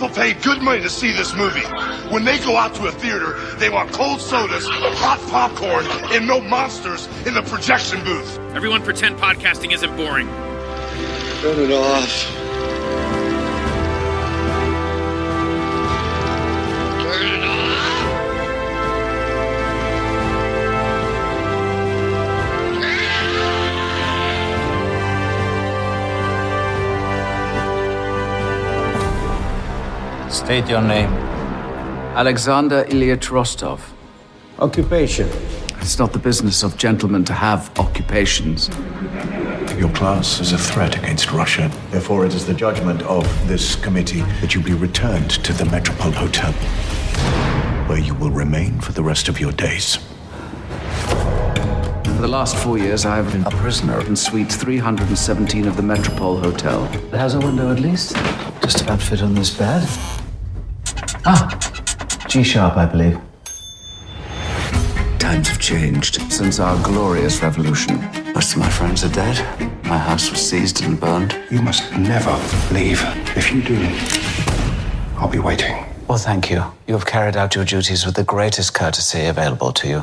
People pay good money to see this movie. When they go out to a theater, they want cold sodas, hot popcorn, and no monsters in the projection booth. Everyone pretend podcasting isn't boring. Turn it off. Turn it off. State your name. Alexander Ilyich Rostov. Occupation. It's not the business of gentlemen to have occupations. Your class is a threat against Russia. Therefore, it is the judgment of this committee that you be returned to the Metropole Hotel, where you will remain for the rest of your days. For the last 4 years, I have been a prisoner in Suite 317 of the Metropole Hotel. It has a window at least. Just about fit on this bed. G-sharp, I believe. Times have changed since our glorious revolution. Most of my friends are dead. My house was seized and burned. You must never leave. If you do, I'll be waiting. Well, thank you. You have carried out your duties with the greatest courtesy available to you.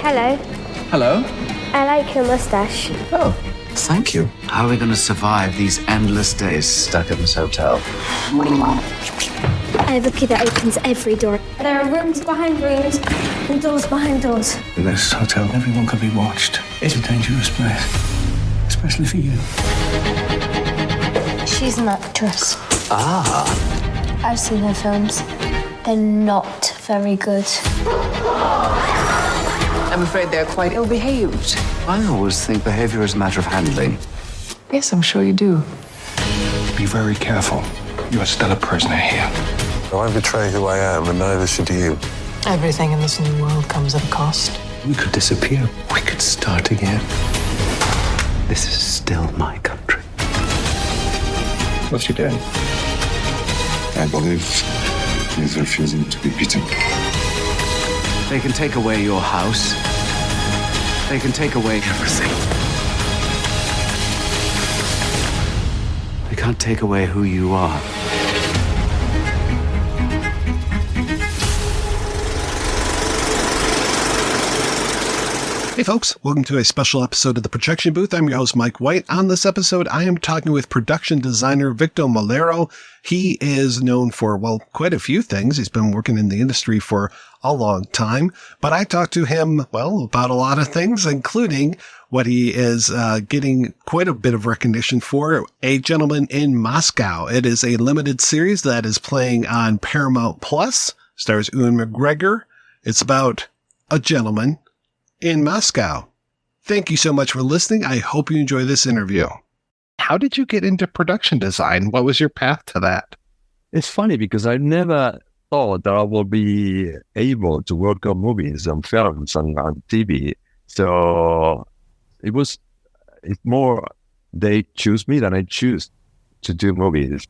Hello. Hello? I like your mustache. Oh, thank you. How are we going to survive these endless days stuck in this hotel? I have a key that opens every door. There are rooms behind rooms and doors behind doors. In this hotel, everyone can be watched. It's a dangerous place, especially for you. She's an actress. I've seen her films. They're not very good. I'm afraid they're quite ill-behaved. I always think behavior is a matter of handling. Yes, I'm sure you do. Be very careful. You are still a prisoner here. I won't betray who I am, and neither should you. Everything in this new world comes at a cost. We could disappear. We could start again. This is still my country. What's she doing? I believe he's refusing to be beaten. They can take away your house. They can take away everything. They can't take away who you are. Hey folks, welcome to a special episode of The Projection Booth. I'm your host, Mike White. On this episode, I am talking with production designer Victor Molero. He is known for, well, quite a few things. He's been working in the industry for a long time, but I talked to him, well, about a lot of things, including what he is getting quite a bit of recognition for, A Gentleman in Moscow. It is a limited series that is playing on Paramount Plus, stars Ewan McGregor. It's about a gentleman in Moscow. Thank you so much for listening. I hope you enjoy this interview. How did you get into production design? What was your path to that? It's funny because I never thought that I would be able to work on movies and films and on TV. So it's more they choose me than I choose to do movies.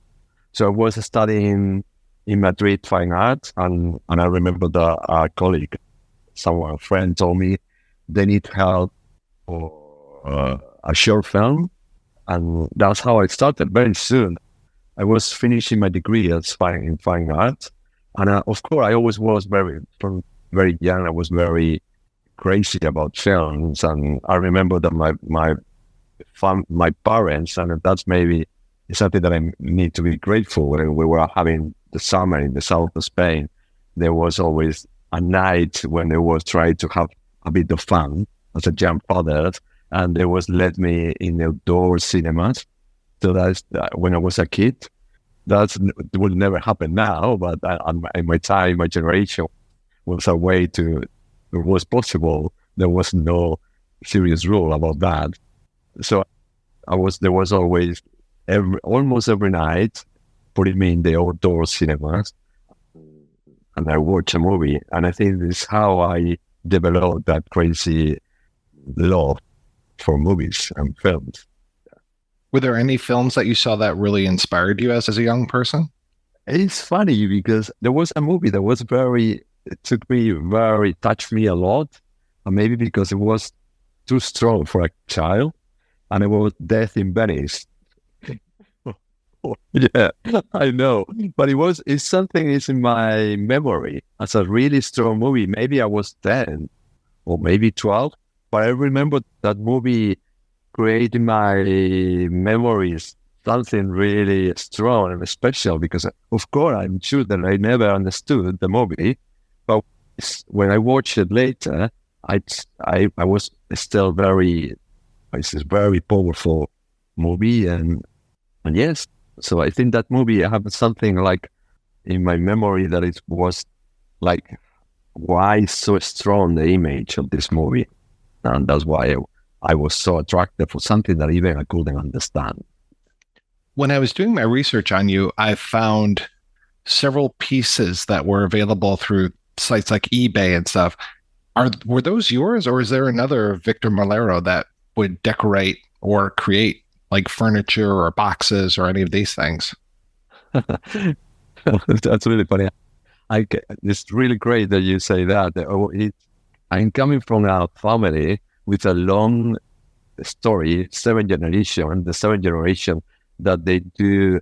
So I was studying in Madrid fine arts, and I remember a colleague, a friend told me they need help for a short film, and that's how I started. Very soon, I was finishing my degree in fine arts, and of course, I always was from very young. I was very crazy about films, and I remember that my parents, and that's maybe something that I need to be grateful. When we were having the summer in the south of Spain, there was always a night when they was trying to have a bit of fun as a young father, and they was let me in outdoor cinemas. So that's when I was a kid. That would never happen now, but in my time, my generation was a way to. It was possible. There was no serious rule about that. So there was always almost every night putting me in the outdoor cinemas, and I watch a movie. And I think this is how I developed that crazy love for movies and films. Were there any films that you saw that really inspired you as a young person? It's funny because there was a movie that touched me a lot, and maybe because it was too strong for a child, and it was Death in Venice. Yeah, I know. But it's something is in my memory as a really strong movie. Maybe I was 10 or maybe 12, but I remember that movie creating my memories something really strong and special because, of course, I'm sure that I never understood the movie, but when I watched it later, I was still it's a very powerful movie, and yes, so I think that movie I have something like in my memory that it was like why so strong the image of this movie, and that's why I was so attracted for something that even I couldn't understand. When I was doing my research on you, I found several pieces that were available through sites like eBay and stuff. Were those yours, or is there another Victor Molero that would decorate or create like furniture or boxes or any of these things? That's really funny. It's really great that you say that. I'm coming from a family with a long story, 7 generation, the 7th generation that they do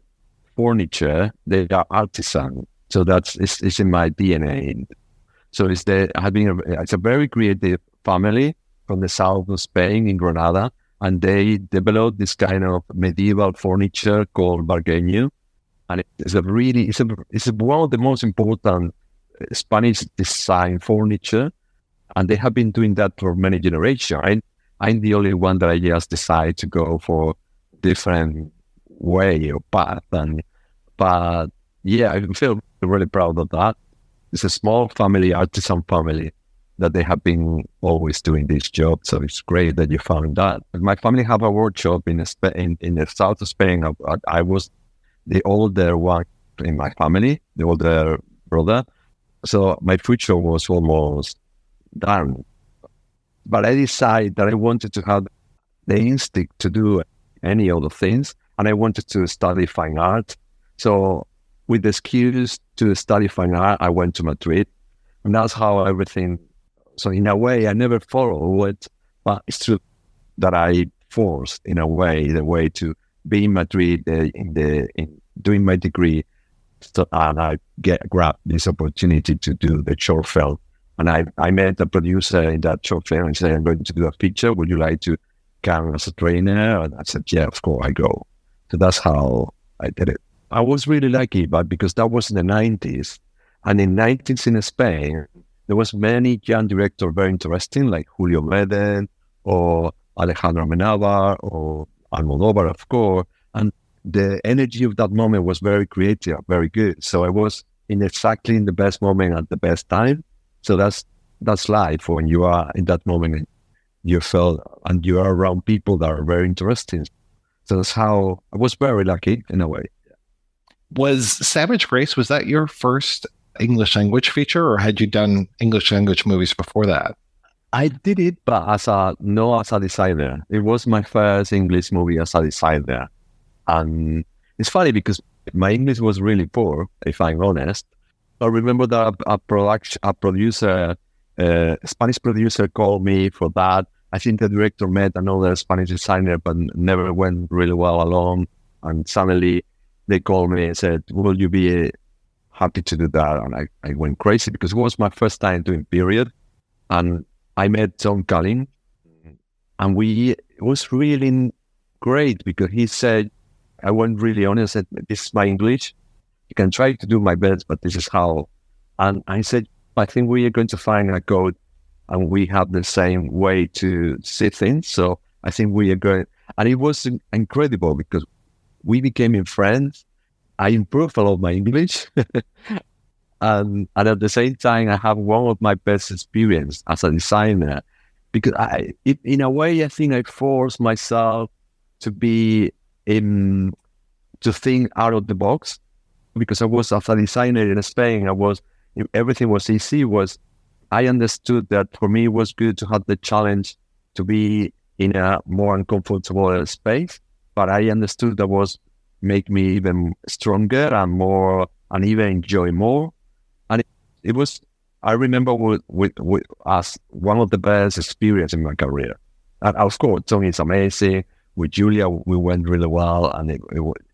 furniture. They are artisan, so it's in my DNA. So it's a very creative family from the south of Spain in Granada, and they developed this kind of medieval furniture called Bargueño, and it's one of the most important Spanish design furniture, and they have been doing that for many generations. I'm the only one that I just decide to go for different way or path, but yeah, I feel really proud of that. It's a small family, artisan family, that they have been always doing this job. So it's great that you found that. My family have a workshop in the south of Spain. I was the older one in my family, the older brother. So my future was almost done. But I decided that I wanted to have the instinct to do any other things, and I wanted to study fine art. So with the skills to study fine art, I went to Madrid, and that's how everything. So in a way, I never followed it, but it's true that I forced, in a way, the way to be in Madrid in doing my degree, and I grabbed this opportunity to do the short film. And I met a producer in that short film and said, "I'm going to do a picture. Would you like to come as a trainer?" And I said, "Yeah, of course, I go." So that's how I did it. I was really lucky, but because that was in the 90s, and in 90s in Spain, there was many young directors very interesting, like Julio Meden or Alejandro Amenábar or Almodóvar, of course. And the energy of that moment was very creative, very good. So I was in the best moment at the best time. So that's life when you are in that moment and you feel and you are around people that are very interesting. So that's how I was very lucky in a way. Was Savage Grace, was that your first English language feature, or had you done English language movies before that? I did it, but not as a designer. It was my first English movie as a designer. And it's funny because my English was really poor, if I'm honest. I remember that a producer, Spanish producer called me for that. I think the director met another Spanish designer, but never went really well along. And suddenly they called me and said, "Will you be happy to do that?" And I went crazy because it was my first time doing period. And I met John Cullen, and it was really great because he said, I went really honest, said, "This is my English. You can try to do my best, but this is how." And I said, "I think we are going to find a code and we have the same way to see things. So I think we are going." And it was incredible because we became friends. I improved a lot of my English. and at the same time, I have one of my best experience as a designer because in a way, I think I forced myself to be to think out of the box because I was as a designer in Spain. Everything was easy. I understood that for me it was good to have the challenge to be in a more uncomfortable space, but I understood that was make me even stronger and even enjoy more. And it was, I remember with as one of the best experiences in my career. And of course, Tony is amazing. with Julia, we went really well, and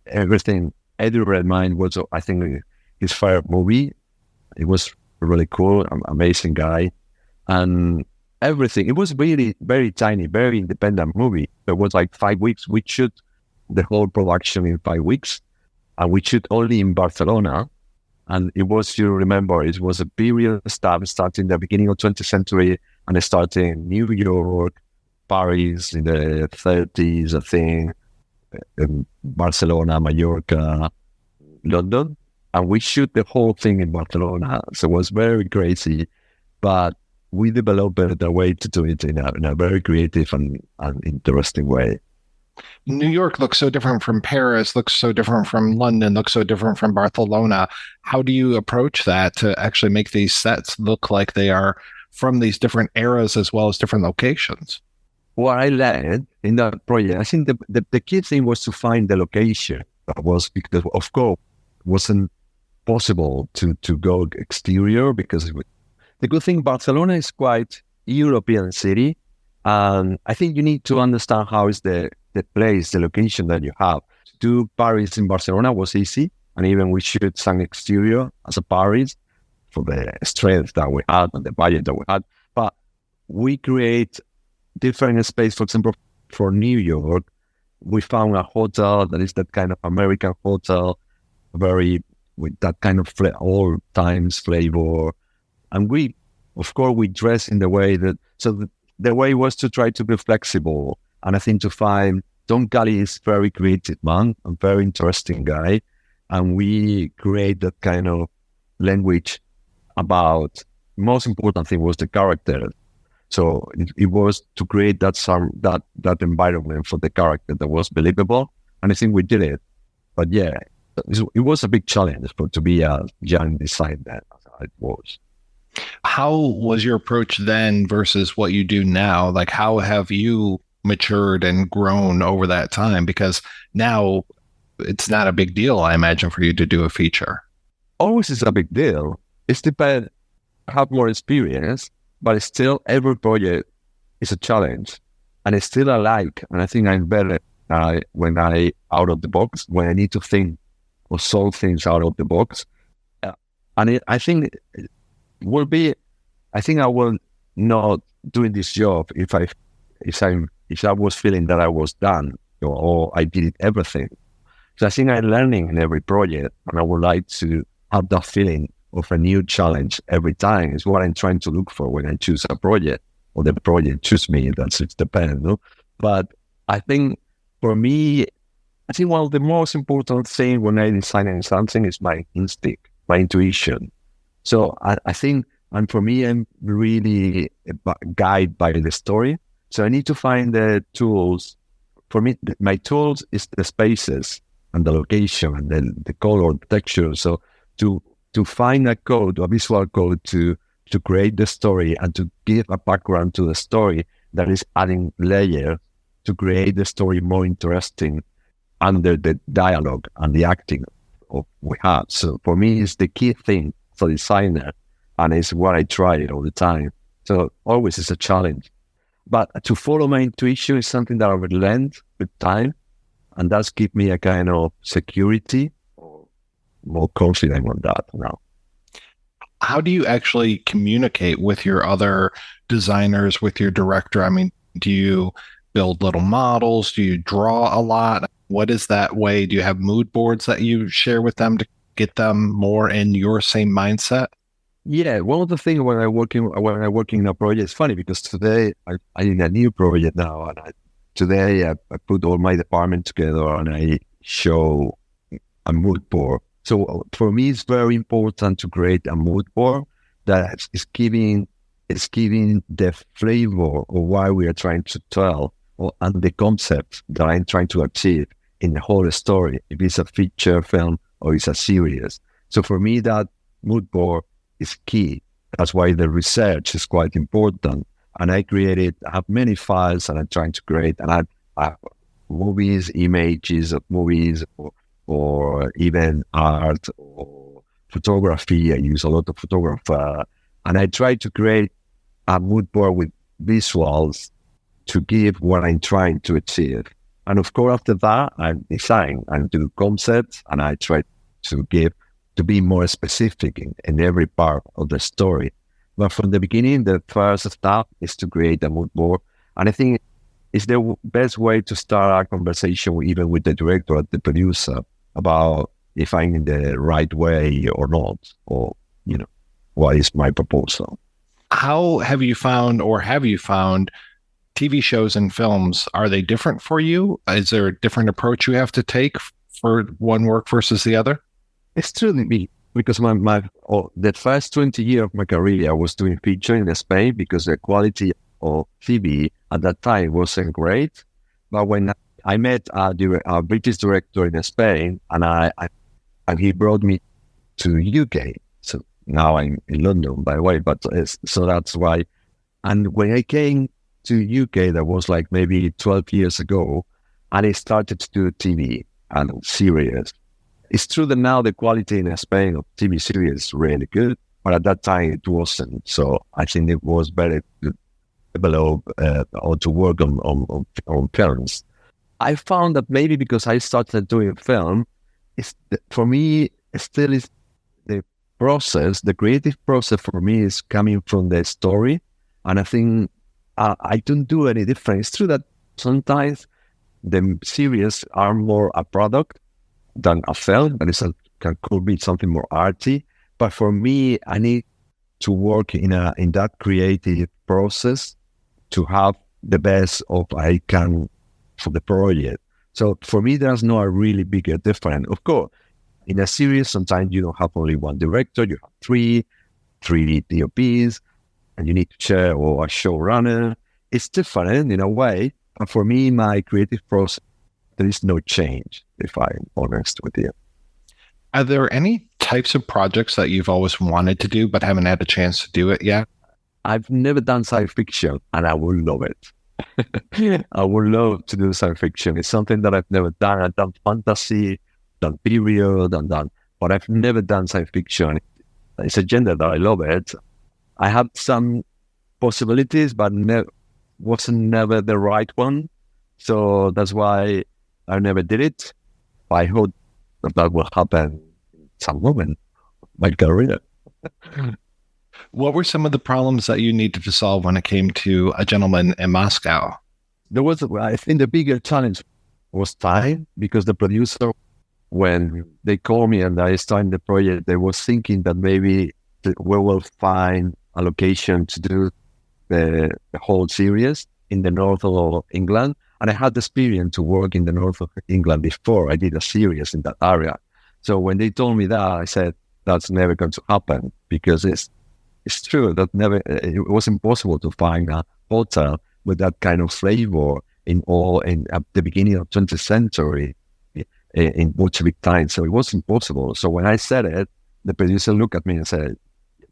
everything. Eddie Redmayne was, I think, his favorite movie. It was really cool, amazing guy, and everything. It was really very tiny, very independent movie. It was like 5 weeks. We shoot the whole production in 5 weeks, and we shoot only in Barcelona. And it was, you remember, it was a period stuff starting the beginning of 20th century, and it started in New York, Paris in the 30s, I think, Barcelona, Mallorca, London. And we shoot the whole thing in Barcelona. So it was very crazy, but we developed a way to do it in a very creative and interesting way. New York looks so different from Paris, looks so different from London, looks so different from Barcelona. How do you approach that to actually make these sets look like they are from these different eras as well as different locations? What I learned in that project, I think the key thing was to find the location. That was because, of course, it wasn't possible to go exterior because the good thing, Barcelona is quite European city. And I think you need to understand how is the place, the location that you have. To do Paris in Barcelona was easy. And even we shoot some exterior as a Paris for the strength that we had and the budget that we had. But we create different space. For example, for New York, we found a hotel that is that kind of American hotel, very with that kind of old times flavor. And we, of course, we dress in the way that, so the way was to try to be flexible. And I think to find, Don Kelly is very creative man, a very interesting guy. And we create that kind of language about, most important thing was the character. So it was to create that environment for the character that was believable. And I think we did it. But yeah, it was a big challenge to be a young designer as it was. How was your approach then versus what you do now? Like, how have you matured and grown over that time? Because now it's not a big deal, I imagine, for you to do a feature. Always is a big deal. It's depends, have more experience, but it's still every project is a challenge. And it's still I like, and I think I'm better when I out of the box, when I need to think or solve things out of the box. I think it will be, I think I will not doing this job if I was feeling that I was done or I did everything. So I think I'm learning in every project, and I would like to have that feeling of a new challenge every time. Is what I'm trying to look for when I choose a project, or the project choose me. That's it depends, no? But I think for me, I think one of the most important things when I design something is my instinct, my intuition. So I think, and for me, I'm really guided by the story. So I need to find the tools. For me, my tools is the spaces and the location and the color, the texture. So to find a code, a visual code to create the story and to give a background to the story that is adding layer to create the story more interesting under the dialogue and the acting we have. So for me, it's the key thing for designer, and it's what I try all the time. So always is a challenge. But to follow my intuition is something that I've learned with time, and that's give me a kind of security or more confident on that now. How do you actually communicate with your other designers, with your director? I mean, do you build little models? Do you draw a lot? What is that way? Do you have mood boards that you share with them to get them more in your same mindset? Yeah, one of the things when I working in a project, it's funny because today I'm in a new project now, and today I put all my department together and I show a mood board. So for me, it's very important to create a mood board that is giving the flavor of why we are trying to tell and the concept that I'm trying to achieve in the whole story, if it's a feature film or it's a series. So for me, that mood board is key. That's why the research is quite important. And I have many files and I'm trying to create, and I have movies, images of movies, or even art or photography. I use a lot of photography. And I try to create a mood board with visuals to give what I'm trying to achieve. And of course, after that, I design and do concepts, and I try to be more specific in every part of the story. But from the beginning, the first step is to create a mood board. And I think it's the best way to start a conversation even with the director or the producer about if I'm in the right way or not, or, what is my proposal. How have you found TV shows and films, are they different for you? Is there a different approach you have to take for one work versus the other? It's truly me, because the first 20 years of my career, I was doing feature in Spain because the quality of TV at that time wasn't great. But when I met a British director in Spain, and he brought me to UK. So now I'm in London, by the way, so that's why. And when I came to UK, that was like maybe 12 years ago, and I started to do TV and series. It's true that now the quality in Spain of TV series is really good, but at that time it wasn't. So I think it was better to develop or to work on films. I found that maybe because I started doing film, for me, still is the process, the creative process for me is coming from the story. And I think I don't do any different. It's true that sometimes the series are more a product than a film, and could be something more arty. But for me, I need to work in that creative process to have the best of I can for the project. So for me, there's no a really big difference. Of course, in a series, sometimes you don't have only one director, you have three DOPs, and you need to share or a showrunner. It's different in a way. And for me, my creative process, there is no change, if I'm honest with you. Are there any types of projects that you've always wanted to do but haven't had a chance to do it yet? I've never done science fiction, and I would love it. I would love to do science fiction. It's something that I've never done. I've done fantasy, done period, but I've never done science fiction. It's a genre that I love it. I had some possibilities, but wasn't never the right one. So that's why I never did it. I hope that will happen some moment in my career. What were some of the problems that you needed to solve when it came to A Gentleman in Moscow? I think the bigger challenge was time, because the producer, when they called me and I started the project, they were thinking that maybe we will find a location to do the whole series in the north of England. And I had the experience to work in the north of England before. I did a series in that area. So when they told me that, I said, that's never going to happen, because it's true that it was impossible to find a hotel with that kind of flavor at the beginning of 20th century in Bolshevik times. So it was impossible. So when I said it, the producer looked at me and said,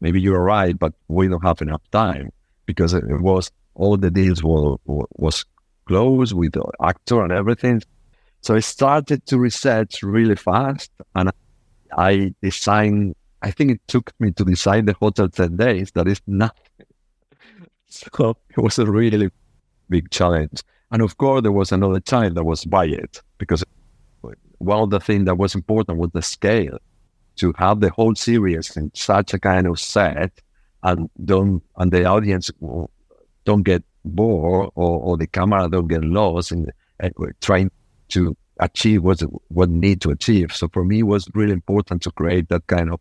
maybe you're right, but we don't have enough time, because it was all the deals was closed with the actor and everything. So I started to research really fast, and I designed. I think it took me to design the hotel 10 days. That is nothing. So it was a really big challenge. And of course, there was another challenge that was budget, because one of the things that was important was the scale. To have the whole series in such a kind of set, and the audience don't get bored, or the camera don't get lost in trying to achieve what need to achieve. So for me, it was really important to create that kind of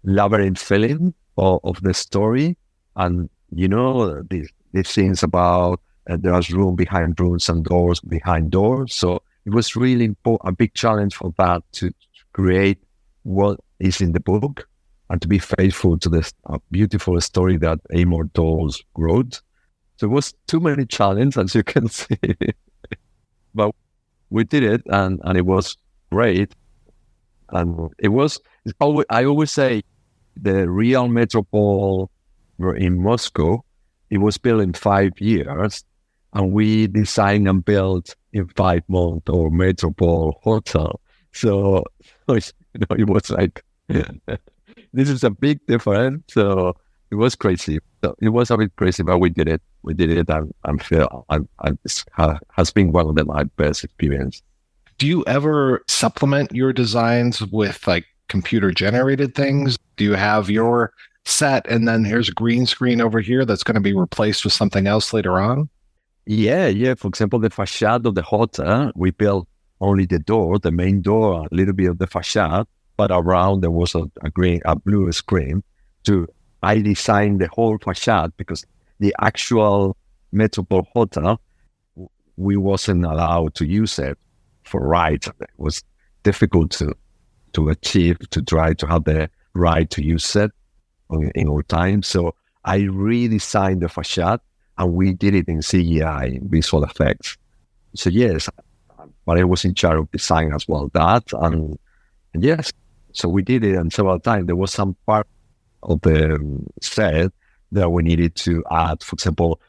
labyrinth feeling of the story. And these things about there's room behind rooms and doors behind doors. So it was really a big challenge for that, to create what is in the book and to be faithful to this beautiful story that Amor Tolls wrote. So it was too many challenges, as you can see. But we did it, and it was great. And I always say, the real metropole in Moscow, it was built in 5 years, and we designed and built in 5 months our metropole hotel. So it was like, this is a big difference. So it was crazy. So it was a bit crazy, but we did it. We did it, and I feel it has been one of my best experience. Do you ever supplement your designs with like computer generated things? Do you have your set and then here's a green screen over here that's going to be replaced with something else later on? Yeah. For example, the facade of the hotel, we built only the door, the main door, a little bit of the facade, but around there was a blue screen. I designed the whole facade because the actual Metropole Hotel, we wasn't allowed to use it for rides. It was difficult to achieve, to try to have the right to use it in our time. So I redesigned the facade, and we did it in CGI, visual effects. So yes, but I was in charge of design as well. And yes, so we did it, and several times there was some part of the set that we needed to add. For example,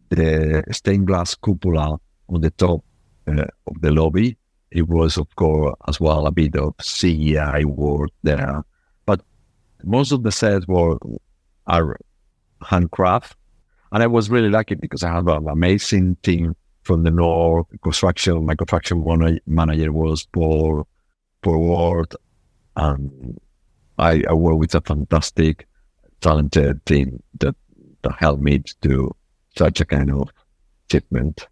the stained glass cupola on the top of the lobby. It was, of course, as well a bit of CGI work there, but most of the sets are handcraft, and I was really lucky because I have an amazing team from the north. My construction manager was Paul Ward, and I work with a fantastic, talented team that helped me to do such a kind of achievement.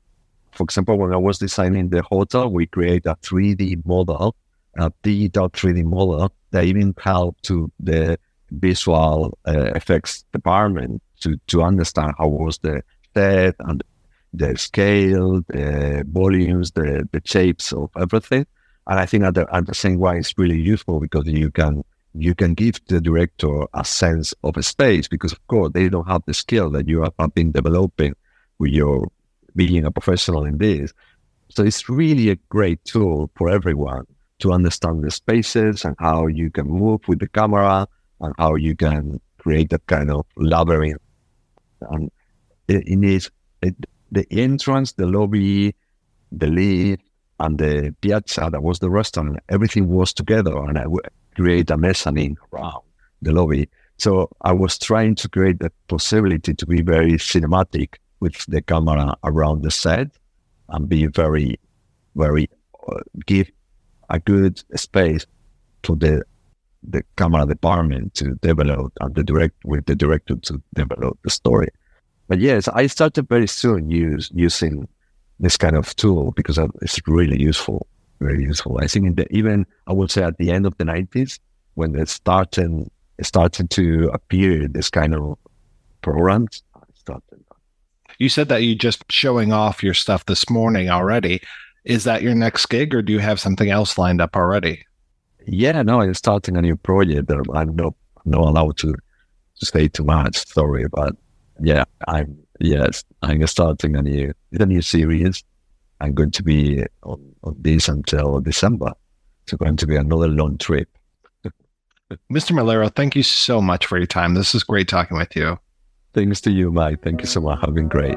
For example, when I was designing the hotel, we created a 3D model, a digital 3D model that even helped to the visual effects department to understand how was the set and the scale, the volumes, the shapes of everything. And I think at the same way, it's really useful because you can give the director a sense of a space, because of course they don't have the skill that you have been developing with your being a professional in this. So it's really a great tool for everyone to understand the spaces and how you can move with the camera and how you can create that kind of labyrinth. And the entrance, the lobby, the lift, and the piazza, that was the restaurant, everything was together, and I would create a mezzanine around the lobby. So I was trying to create that possibility to be very cinematic with the camera around the set and be very, very, give a good space to the camera department to develop and with the director to develop the story. But yes, I started very soon using this kind of tool because it's really useful, very useful. I think I would say at the end of the 90s, when it started to appear, this kind of programs, I started. You said that you just showing off your stuff this morning already. Is that your next gig, or do you have something else lined up already? Yeah, no, I'm starting a new project that I'm not allowed to say too much. Sorry, but yeah, I'm starting a new series. I'm going to be on this until December. It's going to be another long trip. Mr. Molero, thank you so much for your time. This is great talking with you. Thanks to you, Mike. Thank you so much. Have been great.